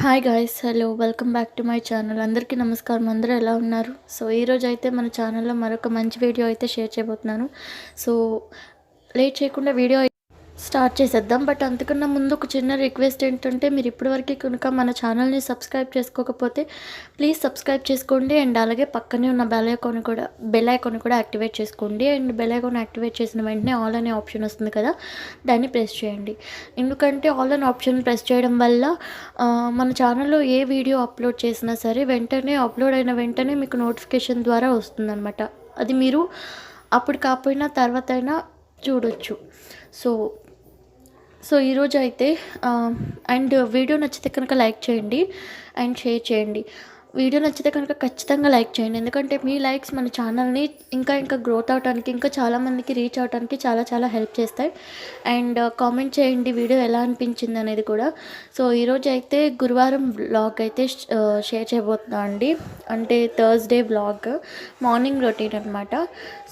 Hi guys, hello, welcome back to my channel. అందరికీ నమస్కారం. అందరూ ఎలా ఉన్నారు? సో ఈరోజు అయితే మన ఛానల్లో మరొక మంచి వీడియో అయితే షేర్ చేయబోతున్నాను. సో లేట్ చేయకుండా వీడియో స్టార్ట్ చేసేద్దాం. బట్ అంతకన్నా ముందు ఒక చిన్న రిక్వెస్ట్ ఏంటంటే, మీరు ఇప్పటివరకు కనుక మన ఛానల్ని సబ్స్క్రైబ్ చేసుకోకపోతే ప్లీజ్ సబ్స్క్రైబ్ చేసుకోండి. అండ్ అలాగే పక్కనే ఉన్న బెల్ ఐకాన్ కూడా యాక్టివేట్ చేసుకోండి. అండ్ బెల్ ఐకాన్ యాక్టివేట్ చేసిన వెంటనే ఆల్ అనే ఆప్షన్ వస్తుంది కదా, దాన్ని ప్రెస్ చేయండి. ఎందుకంటే ఆల్ అనే ఆప్షన్ ప్రెస్ చేయడం వల్ల మన ఛానల్లో ఏ వీడియో అప్లోడ్ చేసినా సరే అప్లోడ్ అయిన వెంటనే మీకు నోటిఫికేషన్ ద్వారా వస్తుందన్నమాట. అది మీరు అప్పుడు కాకపోయినా తర్వాత అయినా చూడొచ్చు. సో ఈరోజు అయితే అండ్ వీడియో నచ్చితే కనుక లైక్ చేయండి అండ్ షేర్ చేయండి. వీడియో నచ్చితే కనుక ఖచ్చితంగా లైక్ చేయండి. ఎందుకంటే మీ లైక్స్ మన ఛానల్ని ఇంకా గ్రోత్ అవడానికి, ఇంకా చాలామందికి రీచ్ అవడానికి చాలా హెల్ప్ చేస్తాయి. అండ్ కామెంట్ చేయండి వీడియో ఎలా అనిపించింది అనేది కూడా. సో ఈరోజు అయితే గురువారం వ్లాగ్ అయితే షేర్ చేయబోతున్నా అండి. అంటే థర్స్డే వ్లాగ్, మార్నింగ్ రొటీన్ అనమాట.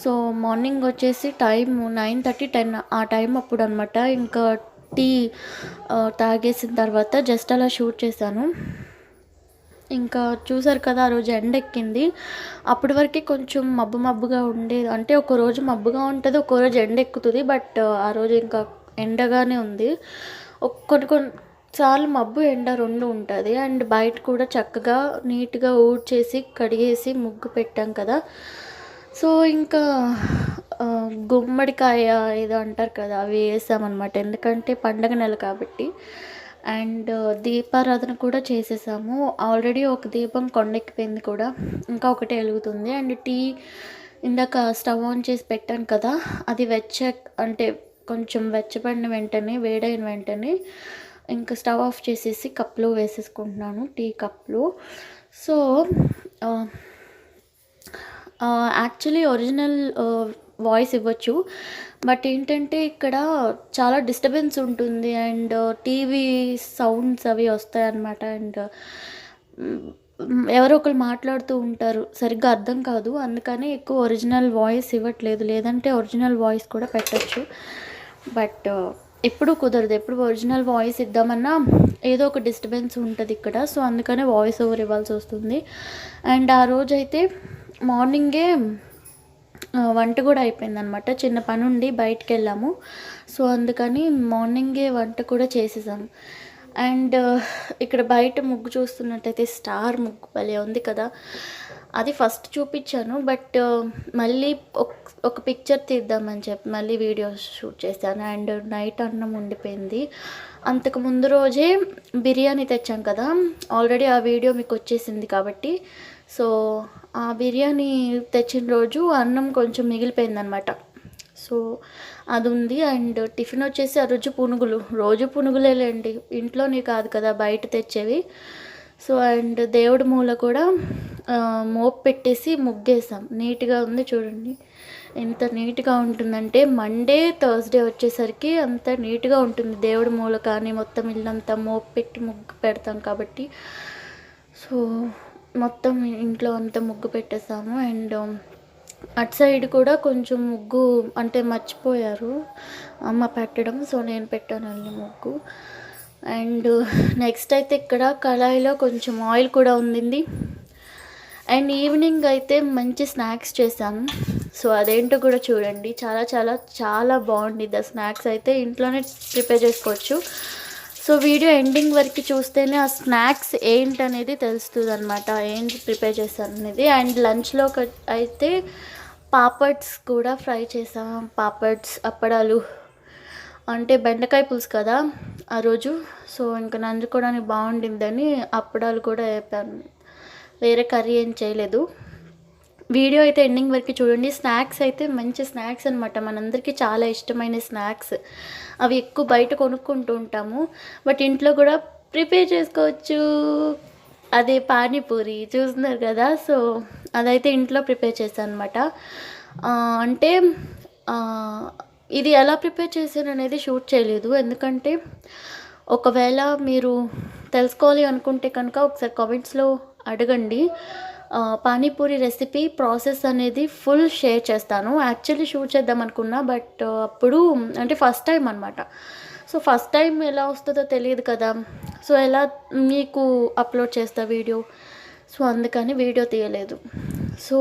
సో మార్నింగ్ వచ్చేసి టైం 9:30, 10 ఆ టైం అప్పుడు అనమాట. ఇంకా టీ తాగేసిన తర్వాత జస్ట్ అలా షూట్ చేశాను. ఇంకా చూసారు కదా, ఆ రోజు ఎండ ఎక్కింది. అప్పటి వరకు కొంచెం మబ్బుగా ఉండేది. అంటే ఒక రోజు మబ్బుగా ఉంటుంది, ఒక రోజు ఎండ ఎక్కుతుంది. బట్ ఆ రోజు ఇంకా ఎండగానే ఉంది. కొన్నిసార్లు మబ్బు ఎండ రెండు ఉంటుంది. అండ్ బయట కూడా చక్కగా నీట్గా ఊడ్చేసి కడిగేసి ముగ్గు పెట్టాం కదా. సో ఇంకా గుమ్మడికాయ ఏదో అంటారు కదా, అవి వేసామన్నమాట. ఎందుకంటే పండగ నెల కాబట్టి. అండ్ దీపారాధన కూడా చేసేసాము. ఆల్రెడీ ఒక దీపం కొండెక్కిపోయింది కూడా, ఇంకా ఒకటే వెలుగుతుంది. అండ్ టీ ఇందాక స్టవ్ ఆన్ చేసి పెట్టాను కదా, అది అంటే కొంచెం వెచ్చబడిన వెంటనే, వేడైన వెంటనే ఇంకా స్టవ్ ఆఫ్ చేసేసి కప్లో వేసేసుకుంటున్నాను, టీ కప్లో. సో యాక్చువల్లీ ఒరిజినల్ వాయిస్ ఇవ్వచ్చు, బట్ ఏంటంటే ఇక్కడ చాలా డిస్టర్బెన్స్ ఉంటుంది. అండ్ టీవీ సౌండ్స్ అవి వస్తాయన్నమాట. అండ్ ఎవరో ఒకరు మాట్లాడుతూ ఉంటారు, సరిగ్గా అర్థం కాదు. అందుకని ఎక్కువ ఒరిజినల్ వాయిస్ ఇవ్వట్లేదు. లేదంటే ఒరిజినల్ వాయిస్ కూడా పెట్టచ్చు, బట్ ఎప్పుడు కుదరదు. ఎప్పుడు ఒరిజినల్ వాయిస్ ఇద్దామన్నా ఏదో ఒక డిస్టర్బెన్స్ ఉంటుంది ఇక్కడ. సో అందుకనే వాయిస్ ఓవర్ ఇవ్వాల్సి వస్తుంది. అండ్ ఆ రోజైతే మార్నింగే వంట కూడా అయిపోయిందనమాట. చిన్న పని ఉండి బయటికి వెళ్ళాము. సో అందుకని మార్నింగే వంట కూడా చేసేసాము. అండ్ ఇక్కడ బయట ముగ్గు చూస్తున్నట్టయితే స్టార్ ముగ్గు భలే ఉంది కదా. అది ఫస్ట్ చూపించాను, బట్ మళ్ళీ ఒక పిక్చర్ తీద్దామని చెప్పి మళ్ళీ వీడియో షూట్ చేశాను. అండ్ నైట్ అన్నం ఉండిపోయింది. అంతకు ముందు రోజే బిర్యానీ తెచ్చాం కదా, ఆల్రెడీ ఆ వీడియో మీకు వచ్చేసింది కాబట్టి. సో ఆ బిర్యానీ తెచ్చిన రోజు అన్నం కొంచెం మిగిలిపోయిందనమాట. సో అది ఉంది. అండ్ టిఫిన్ వచ్చేసి ఆ రోజు పునుగులేండి, ఇంట్లోనే కాదు కదా, బయట తెచ్చేవి. సో అండ్ దేవుడి మూల కూడా మోపు పెట్టేసి ముగ్గేసాం. నీట్గా ఉంది చూడండి, ఎంత నీట్గా ఉంటుందంటే మండే థర్స్డే వచ్చేసరికి అంత నీట్గా ఉంటుంది. దేవుడి మూల కానీ మొత్తం ఇల్లంతా మోపు పెట్టి ముగ్గు పెడతాం కాబట్టి. సో మొత్తం ఇంట్లో అంతా ముగ్గు పెట్టేసాము. అండ్ అటు సైడ్ కూడా కొంచెం ముగ్గు అంటే మర్చిపోయారు అమ్మ పెట్టడం. సో నేను పెట్టాను అన్ని ముగ్గు. అండ్ నెక్స్ట్ అయితే ఇక్కడ కళాయిలో కొంచెం ఆయిల్ కూడా ఉంది. అండ్ ఈవినింగ్ అయితే మంచి స్నాక్స్ చేశాను. సో అదేంటో కూడా చూడండి, చాలా బాగుంది. ఆ స్నాక్స్ అయితే ఇంట్లోనే ప్రిపేర్ చేసుకోవచ్చు. సో వీడియో ఎండింగ్ వరకు చూస్తేనే ఆ స్నాక్స్ ఏంటనేది తెలుస్తుంది అనమాట, ఏంటి ప్రిపేర్ చేశాను అనేది. అండ్ లంచ్లో అయితే పాపడ్స్ కూడా ఫ్రై చేసాం. అప్పడాలు అంటే బెండకాయ పులుసు కదా ఆ రోజు. సో ఇంకా నంజుకోవడానికి బాగుండిందని అప్పడాలు కూడా వేపాను, వేరే కర్రీ ఏం చేయలేదు. వీడియో అయితే ఎండింగ్ వరకు చూడండి. స్నాక్స్ అయితే మంచి స్నాక్స్ అనమాట, మనందరికీ చాలా ఇష్టమైన స్నాక్స్. అవి ఎక్కువ బయట కొనుక్కుంటూ ఉంటాము, బట్ ఇంట్లో కూడా ప్రిపేర్ చేసుకోవచ్చు. అదే పానీపూరి చూస్తున్నారు కదా. సో అదైతే ఇంట్లో ప్రిపేర్ చేశాను అనమాట. అంటే ఇది ఎలా ప్రిపేర్ చేశాను అనేది షూట్ చేయలేదు, ఎందుకంటే ఒకవేళ మీరు తెలుసుకోవాలి అనుకుంటే కనుక ఒకసారి కామెంట్స్లో అడగండి. పానీపూరి రెసిపీ ప్రాసెస్ అనేది ఫుల్ షేర్ చేస్తాను. యాక్చువల్లీ షూట్ చేద్దాం అనుకున్నా, బట్ అప్పుడు అంటే ఫస్ట్ టైం అనమాట. సో ఫస్ట్ టైం ఎలా వస్తుందో తెలియదు కదా, సో ఎలా మీకు అప్లోడ్ చేస్తా వీడియో, సో అందుకని వీడియో తీయలేదు. సో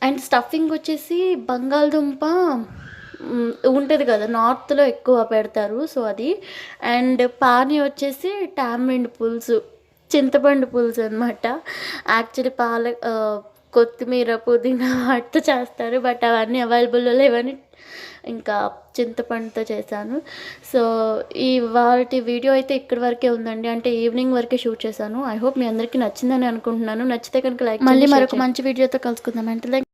అండ్ స్టఫింగ్ వచ్చేసి బంగాళదుంప ఉంటుంది కదా, నార్త్లో ఎక్కువ పెడతారు, సో అది. అండ్ పానీ వచ్చేసి టామరిండ్ పులుసు, చింతపండు పులుసు అనమాట. యాక్చువల్లీ కొత్తిమీర పుదీనా వాటితో చేస్తారు, బట్ అవన్నీ అవైలబుల్లో లేవని ఇంకా చింతపండుతో చేశాను. సో ఈ వాటి వీడియో అయితే ఇక్కడి వరకే ఉందండి, అంటే ఈవినింగ్ వరకే షూట్ చేశాను. ఐ హోప్ మీ అందరికీ నచ్చిందని అనుకుంటున్నాను. నచ్చితే కనుక లైక్, మళ్ళీ మరొక మంచి వీడియోతో కలుసుకుందాం అంటే